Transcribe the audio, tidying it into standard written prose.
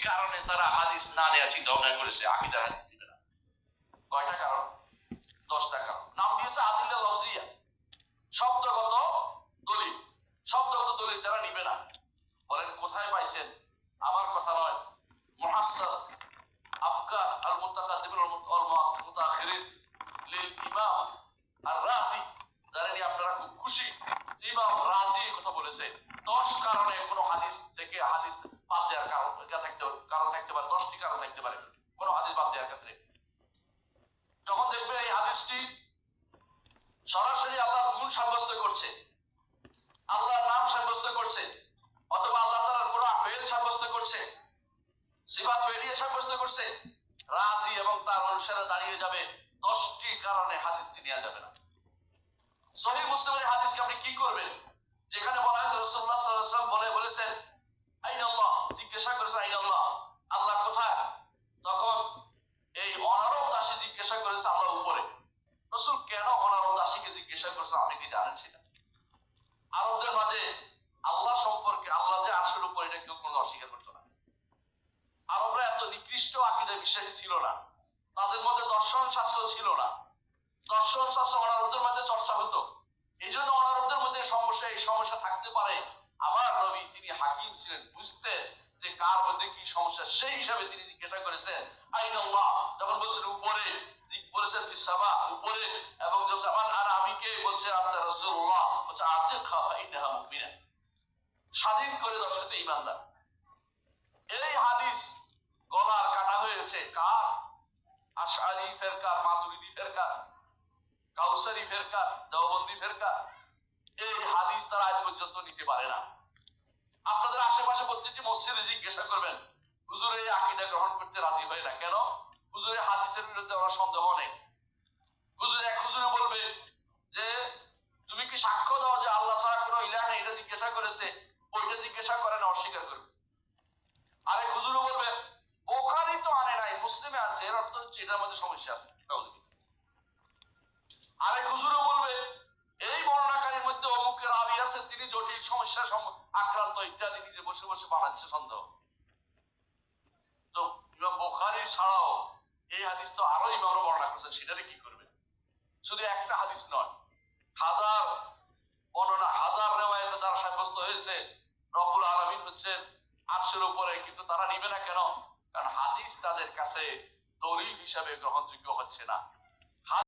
কারণে তারা হাদিস না নেওয়া চিন্তা ভাবনা করেছে, আকীদার হাদিস দিবে না। কয়টা কারণ? 10টা কারণ। নাম দিয়েছে আদিল্লা লফজিয়া, শব্দগত দলিল। শব্দগত দলিল তারা নিবে না। বলেন কোথায় পাইছেন? আমার কথা নয়, মুহাসসার আফকার আল মুতাকাদ্দিমিন ওয়াল মুতাআখিরিন লিল ইমাম আর-রাজি, যারা নিয়ে আপনারা খুব খুশি, ইমাম রাজি কথা বলেছে 10 কারণে কোন হাদিস থেকে হাদিস বাদ দেওয়ার কারণ থাকতে পারে, 10টি কারণ থাকতে পারে কোন হাদিস বাদ দেওয়ার ক্ষেত্রে। যখন দেখবেন এই হাদিসটি সরাসরি আল্লাহর গুণ সাব্যস্ত করছে, আল্লাহর নাম সাব্যস্ত করছে, অথবা আল্লাহ তাআলার কোন ফেল সাব্যস্ত করছে, সিফাত ফেলিয়ে সাব্যস্ত করছে, রাজি এবং তার অনুসারে দাঁড়িয়ে যাবে, 10টি কারণে হাদিসটি নেওয়া যাবে না। সহিহ মুসলিমের হাদিসকে আপনি কি করবেন? যেখানে বলা হয়েছে রাসূলুল্লাহ সাল্লাল্লাহু আলাইহি ওয়াসাল্লাম বলেছেন আইনাল্লাহ, জিজ্ঞাসা করেছে আইনাল্লাহ, আল্লাহ কোথায়? তখন এই অনারব দাসী জিজ্ঞাসা করেছে আল্লাহ উপরে। রাসূল কেন অনারব দাসীকে জিজ্ঞাসা করেছে আপনি কি জানেন সেটা? আরবদের মাঝে আল্লাহ সম্পর্কে, আল্লাহ যে আরশের উপরে, এটা কেউ কোনো অস্বীকার করতো না। আরবরা এত নিকৃষ্ট আকীদায় বিশ্বাসী ছিল না, তাদের মধ্যে দর্শন শাস্ত্র ছিল না। দর্শন শাস্ত্র অনারবদের মধ্যে চর্চা হতো। এই জন্য অনারবদের মধ্যে এই সমস্যা থাকতে পারে। আমার নবী তিনি হাকিম ছিলেন, বুঝতেন যে কার মধ্যে কি সমস্যা, সেই হিসাবে তিনি জিজ্ঞাসা করেছেন আইনাল্লাহ। যখন বলছেন উপরে, বলেছেন ফিস সামা, উপরে, এবং যখন আমি কে বলছেন আপনার রাসূলুল্লাহ, বলছে আতিকহা ইন্নাহা মুমিনা, স্বাধীন করে দাও, সে তো ঈমানদার। এই হাদিস গলার কাটা হয়েছে কার? আশআরী ফিরকার, মাতুরিদি ফিরকার, কাউসারি ফিরকার, দেওবন্দি ফিরকার। এই হাদিস তারা আজ পর্যন্ত নিতে পারে না। আপনাদের আশেপাশে প্রত্যেকটি মসজিদে জিজ্ঞাসা করবেন, হুজুর এই আকীদা গ্রহণ করতে রাজি হয় না কেন? হুজুরের হাদিসের বিরুদ্ধে ওরা সন্দেহ নেই। হুজুরে বলবে যে তুমি কি সাক্ষ্য দাও যে আল্লাহ ছাড়া কোনো ইলাহ নেই, এটা জিজ্ঞাসা করেছে, ওইটা জিজ্ঞাসা করে না, অস্বীকার করবে। আরেক হুজুরও বলবে বুখারী তো আনে নাই, মুসলিমে আছে, এর অর্থ হচ্ছে এটার মধ্যে সমস্যা আছে। আরেক হুজুরও বলবে এই বর্ণনাকারীর মধ্যে অমুকের রাবী আছে, তিনি জটিল সমস্যার আক্রান্ত ইত্যাদি, নিজে বসে বসে বানাচ্ছে সন্দেহ। তো ইমাম বুখারী ছাড়াও এই হাদিস তো আরো ইমামরা বর্ণনা করেছেন, সেটারে কি করবে? শুধু একটা হাদিস নয়, হাজার বর্ণনা, হাজার রিওয়ায়াতে দ্বারা সাব্যস্ত হয়েছে রব্বুল আলামিন হচ্ছেন আরশের উপরে, কিন্তু তারা নিবে না কেন? কারণ হাদিস তাদের কাছে দলিল হিসাবে গ্রহণযোগ্য হচ্ছে না।